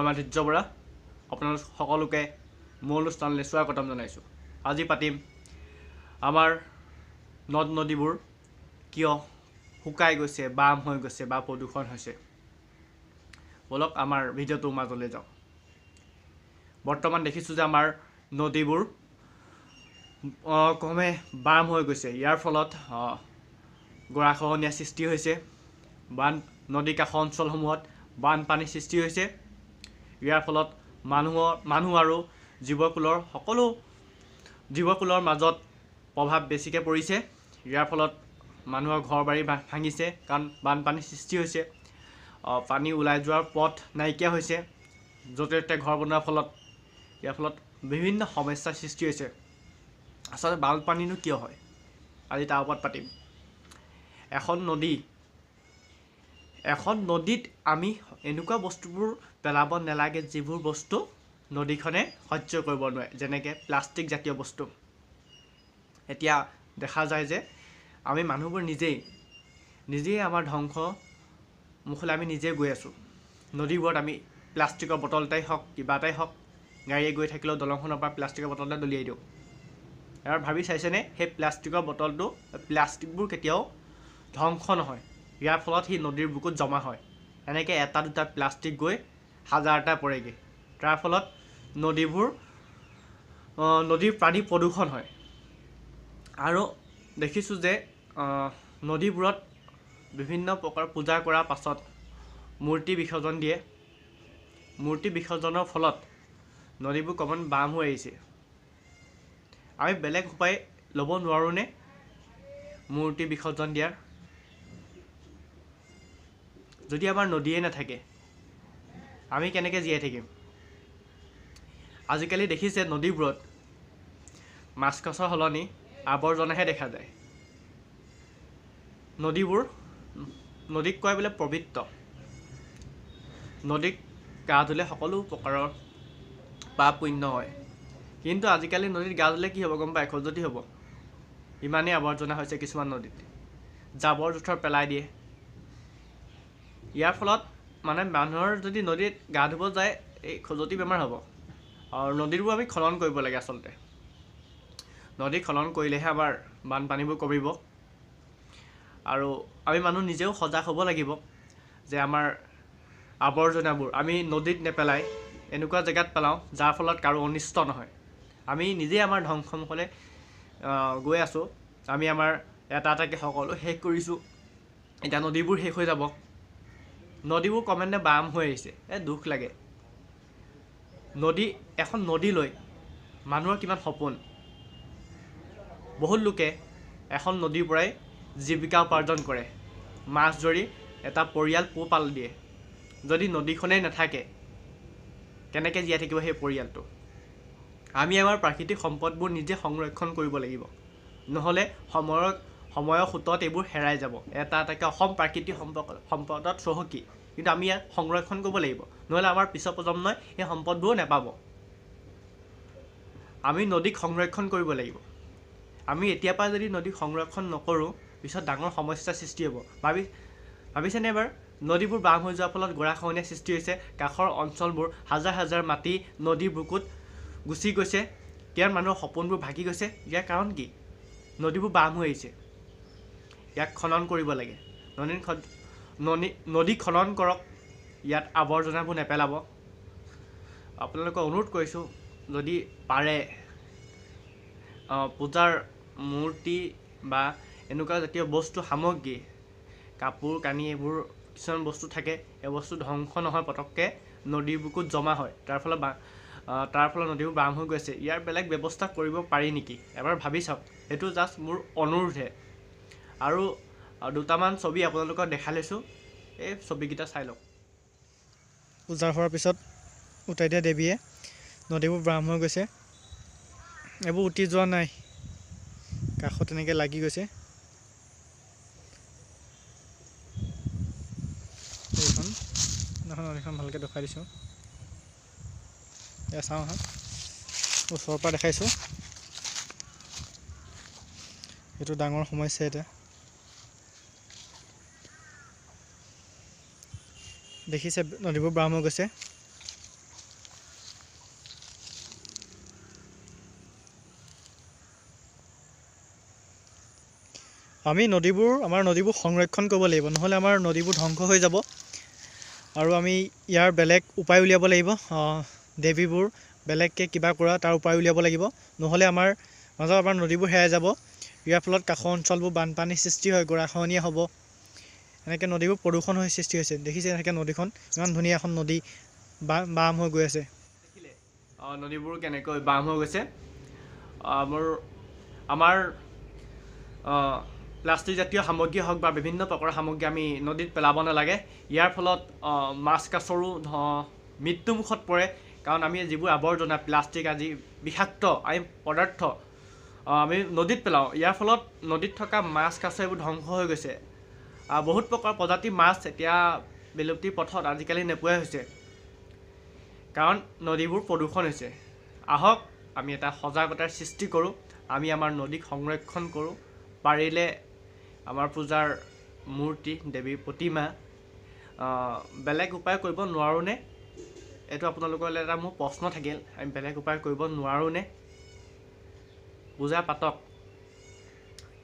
আদিত্য বৰা আপোনালোক সকলোকে মোৰ অনুষ্ঠানলৈ স্বাগতম জনাইছোঁ। আজি পাতিম আমাৰ নদ নদীবোৰ কিয় শুকাই গৈছে, বাম হৈ গৈছে বা প্ৰদূষণ হৈছে। বলক আমাৰ ভিডিঅ'টোৰ মাজলৈ যাওঁ। বৰ্তমান দেখিছোঁ যে আমাৰ নদীবোৰ ক্ৰমে বাম হৈ গৈছে। ইয়াৰ ফলত গৰাখহনীয়াৰ সৃষ্টি হৈছে। নদী কাষৰ অঞ্চলসমূহত বানপানীৰ সৃষ্টি হৈছে। ইয়াৰ ফলত মানুহ আৰু জীৱকুলৰ মাজত প্ৰভাৱ বেছিকৈ পৰিছে। ইয়াৰ ফলত মানুহৰ ঘৰ বাৰী ভাঙিছে, কাৰণ বানপানীৰ সৃষ্টি হৈছে। পানী ওলাই যোৱাৰ পথ নাইকিয়া হৈছে। য'তে ত'তে ঘৰ বনোৱাৰ ফলত ইয়াৰ ফলত বিভিন্ন সমস্যাৰ সৃষ্টি হৈছে। আচলতে বানপানীনো কিয় হয়, আজি তাৰ ওপৰত পাতিম। এখন নদীত আমি এনেকুৱা বস্তুবোৰ পেলাব নালাগে যিবোৰ বস্তু নদীখনে সহ্য কৰিব নোৱাৰে, যেনেকৈ প্লাষ্টিক জাতীয় বস্তু। এতিয়া দেখা যায় যে আমি মানুহবোৰ নিজেই আমাৰ ধ্বংস মুখলৈ আমি নিজে গৈ আছোঁ। নদীবোৰত আমি প্লাষ্টিকৰ বটল এটাই হওক, কিবা এটাই হওক, গাড়ীয়ে গৈ থাকিলেও দলংখনৰ পৰা প্লাষ্টিকৰ বটল এটা দলিয়াই দিওঁ। এবাৰ ভাবি চাইছেনে, সেই প্লাষ্টিকবোৰ কেতিয়াও ধ্বংস নহয়। ইয়াৰ ফলত সি নদীৰ বুকুত জমা হয়। এনেকৈ এটা দুটা প্লাষ্টিক গৈ হাজাৰটা পৰেগৈ। তাৰ ফলত নদীৰ পানী প্ৰদূষণ হয়। আৰু দেখিছোঁ যে নদীবোৰত বিভিন্ন প্ৰকাৰ পূজা কৰাৰ পাছত মূৰ্তি বিসৰ্জন দিয়ে। মূৰ্তি বিসৰ্জনৰ ফলত নদীবোৰ ক্ৰমান্বয়ে বাম হৈ আহিছে। আমি বেলেগ উপায় ল'ব নোৱাৰোঁনে মূৰ্তি বিসৰ্জন দিয়াৰ? যদি আমাৰ নদীয়ে নাথাকে, আমি কেনেকৈ জীয়াই থাকিম? আজিকালি দেখিছে নদীবোৰত মাছ কাছৰ সলনি আৱৰ্জনাহে দেখা যায়। নদীক কয় বোলে পবিত্ৰ। নদীক গা ধুলে সকলো প্ৰকাৰৰ পাপ পুণ্য হয়। কিন্তু আজিকালি নদীত গা ধুলে কি হ'ব গম পায়? খজুৱতি হ'ব। ইমানেই আৱৰ্জনা হৈছে কিছুমান নদীত। জাবৰ জোঁথৰ পেলাই দিয়ে। ইয়াৰ ফলত মানুহৰ যদি নদীত গা ধুব যায়, এই খজুৱতি বেমাৰ হ'ব। আৰু নদীবোৰ আমি খনন কৰিব লাগে আচলতে। নদী খনন কৰিলেহে আমাৰ বানপানীবোৰ কমিব। আৰু আমি মানুহ নিজেও সজাগ হ'ব লাগিব যে আমাৰ আৱৰ্জনাবোৰ আমি নদীত নেপেলাই এনেকুৱা জেগাত পেলাওঁ যাৰ ফলত কাৰো অনিষ্ট নহয়। আমি নিজেই আমাৰ ধ্বংসমুখলৈ গৈ আছোঁ। আমি আমাৰ এটা এটাকৈ সকলো শেষ কৰিছোঁ। এতিয়া নদীবোৰ শেষ হৈ যাব। নদীবোৰ ক্ৰমান্বয়ে বাম হৈ আহিছে। দুখ লাগে। এখন নদী লৈ মানুহৰ কিমান সপোন। বহুত লোকে এখন নদীৰ পৰাই জীৱিকা উপাৰ্জন কৰে। মাছ ধৰি এটা পৰিয়াল পোহপাল দিয়ে। যদি নদীখনেই নাথাকে, কেনেকৈ জীয়াই থাকিব সেই পৰিয়ালটো? আমি আমাৰ প্ৰাকৃতিক সম্পদবোৰ নিজে সংৰক্ষণ কৰিব লাগিব। নহ'লে সময়ৰ সোঁতত এইবোৰ হেৰাই যাব। এটা এটাকৈ অসম প্ৰাকৃতিক সম্পদত চহকী। কিন্তু আমি ইয়াক সংৰক্ষণ কৰিব লাগিব, নহ'লে আমাৰ পিছৰ প্ৰজন্মই সেই সম্পদবোৰ নাপাব। আমি নদীক সংৰক্ষণ কৰিব লাগিব। আমি এতিয়াৰ পৰা যদি নদীক সংৰক্ষণ নকৰোঁ, পিছত ডাঙৰ সমস্যাৰ সৃষ্টি হ'ব। ভাবিছেনে এবাৰ? নদীবোৰ বাম হৈ যোৱাৰ ফলত গৰাখহনীয়াৰ সৃষ্টি হৈছে। কাষৰ অঞ্চলবোৰ হাজাৰ হাজাৰ মাটি নদীৰ বুকুত গুচি গৈছে। ইয়াৰ মানুহৰ সপোনবোৰ ভাগি গৈছে। ইয়াৰ কাৰণ কি? নদীবোৰ বাম হৈ আহিছে। ইয়াক খনন কৰিব লাগে। নদী খনন কৰক। ইয়াত আৱৰ্জনাবোৰ নেপেলাব। আপোনালোকক অনুৰোধ কৰিছোঁ, যদি পাৰে পূজাৰ মূৰ্তি বা এনেকুৱা জাতীয় বস্তু সামগ্ৰী, কাপোৰ কানি, এইবোৰ কিছুমান বস্তু থাকে, এই বস্তু ধ্বংস নহয়, পটককৈ নদীৰ বুকুত জমা হয়। তাৰ ফলত নদীবোৰ বাম হৈ গৈছে। ইয়াৰ বেলেগ ব্যৱস্থা কৰিব পাৰি নেকি? এবাৰ ভাবি চাওক। সেইটো জাষ্ট মোৰ অনুৰোধহে। আৰু দুটামান ছবি আপোনালোকক দেখাই লৈছোঁ। এই ছবিকেইটা চাই লওক। পূজা হোৱাৰ পিছত উটাই দিয়া দেৱীয়ে নদীবোৰ বাম হৈ গৈছে। এইবোৰ উটি যোৱা নাই, কাষত তেনেকৈ লাগি গৈছে। এইখন নদীখন ভালকৈ দেখুৱাই দিছোঁ। এয়া চাওঁ হা, ওচৰৰ পৰা দেখাইছোঁ। এইটো ডাঙৰ সমস্যা। এটা দেখিছে নদীবোৰ বাম হৈ গৈছে। আমি আমাৰ নদীবোৰ সংৰক্ষণ কৰিব লাগিব, নহ'লে আমাৰ নদীবোৰ ধ্বংস হৈ যাব। আৰু আমি ইয়াৰ বেলেগ উপায় উলিয়াব লাগিব, দেৱীবোৰ বেলেগকৈ কিবা কৰা তাৰ উপায় উলিয়াব লাগিব, নহ'লে আমাৰ নদীবোৰ হেৰাই যাব। ইয়াৰ ফলত কাষৰ অঞ্চলবোৰ বানপানীৰ সৃষ্টি হয়, গৰাখহনীয়া হ'ব। এনেকৈ নদীবোৰ প্ৰদূষণ হৈ সৃষ্টি হৈছে। দেখিছে এনেকৈ নদীখন ইমান ধুনীয়া এখন নদী বাম হৈ গৈ আছে। দেখিলে নদীবোৰ কেনেকৈ বাম হৈ গৈছে। আমাৰ প্লাষ্টিক জাতীয় সামগ্ৰী হওক বা বিভিন্ন প্ৰকাৰৰ সামগ্ৰী আমি নদীত পেলাব নালাগে। ইয়াৰ ফলত মাছ কাছৰো মৃত্যুমুখত পৰে, কাৰণ আমি যিবোৰ আৱৰ্জনা প্লাষ্টিক আদি বিষাক্ত পদাৰ্থ আমি নদীত পেলাওঁ। ইয়াৰ ফলত নদীত থকা মাছ কাছ এইবোৰ ধ্বংস হৈ গৈছে। বহুত প্ৰকাৰৰ প্ৰজাতিৰ মাছ এতিয়া বিলুপ্তিৰ পথত আজিকালি নোপোৱাই হৈছে, কাৰণ নদীবোৰ প্ৰদূষণ হৈছে। আহক আমি এটা সজাগতাৰ সৃষ্টি কৰোঁ, আমি আমাৰ নদীক সংৰক্ষণ কৰোঁ। পাৰিলে আমাৰ পূজাৰ মূৰ্তি, দেৱীৰ প্ৰতিমা বেলেগ উপায় কৰিব নোৱাৰোঁনে? এইটো আপোনালোকলৈ এটা মোৰ প্ৰশ্ন থাকিল। আমি বেলেগ উপায় কৰিব নোৱাৰোঁনে? পূজা পাতক,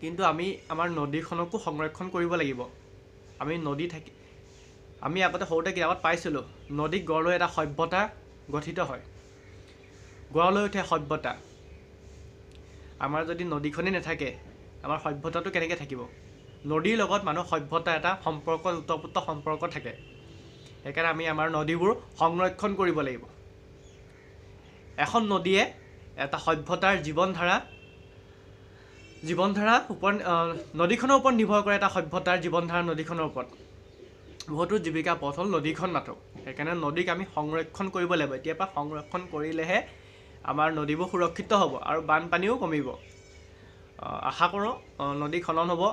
কিন্তু আমি আমাৰ নদীখনকো সংৰক্ষণ কৰিব লাগিব। আমি আগতে সৰুতে কিতাপত পাইছিলোঁ, নদীক গঢ় লৈ এটা সভ্যতা গঠিত হয়, গঢ় লৈ উঠে সভ্যতা। আমাৰ যদি নদীখনেই নাথাকে, আমাৰ সভ্যতাটো কেনেকৈ থাকিব? নদীৰ লগত মানুহৰ সভ্যতা এটা সম্পৰ্ক, ওতঃপ্ৰোত সম্পৰ্ক থাকে। সেইকাৰণে আমি আমাৰ নদীবোৰ সংৰক্ষণ কৰিব লাগিব। এখন নদীয়ে এটা সভ্যতাৰ জীৱনধাৰা নদীখনৰ ওপৰত নিৰ্ভৰ কৰে। এটা সভ্যতাৰ জীৱনধাৰা নদীখনৰ ওপৰত। বহুতো জীৱিকা পথ হ'ল নদীখন মাথো। সেইকাৰণে নদীক আমি সংৰক্ষণ কৰিব লাগিব। এতিয়াৰ পৰা সংৰক্ষণ কৰিলেহে আমাৰ নদীবোৰ সুৰক্ষিত হ'ব আৰু বানপানীও কমিব। আশা কৰোঁ নদী খনন হ'ব,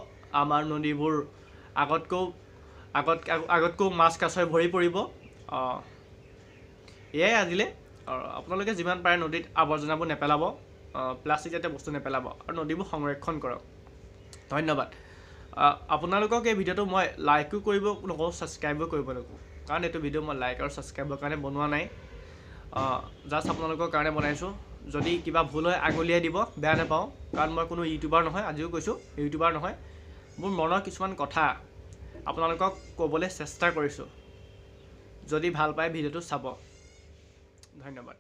আমাৰ নদীবোৰ আগতকৈও মাছ কাছৰে ভৰি পৰিব। এয়াই আজিলৈ। আপোনালোকে যিমান পাৰে নদীত আৱৰ্জনাবোৰ নেপেলাব, প্লাষ্টিক জাতীয় বস্তু নেপেলাব আৰু নদীবোৰ সংৰক্ষণ কৰক। ধন্যবাদ। আপোনালোকক এই ভিডিঅ'টো মই লাইকো কৰিব নকওঁ, ছাবস্ক্ৰাইবো কৰিব নকওঁ, কাৰণ এইটো ভিডিঅ' মই লাইক আৰু ছাবস্ক্ৰাইবৰ কাৰণে বনোৱা নাই। জাষ্ট আপোনালোকৰ কাৰণে বনাইছোঁ। যদি কিবা ভুল হয় আঙুলিয়াই দিব, বেয়া নাপাওঁ, কাৰণ মই কোনো ইউটিউবাৰ নহয়। আজিও কৈছোঁ, ইউটিউবাৰ নহয়। মোৰ মনৰ কিছুমান কথা আপোনালোকক ক'বলৈ চেষ্টা কৰিছোঁ। যদি ভাল পায় ভিডিঅ'টো চাব। ধন্যবাদ।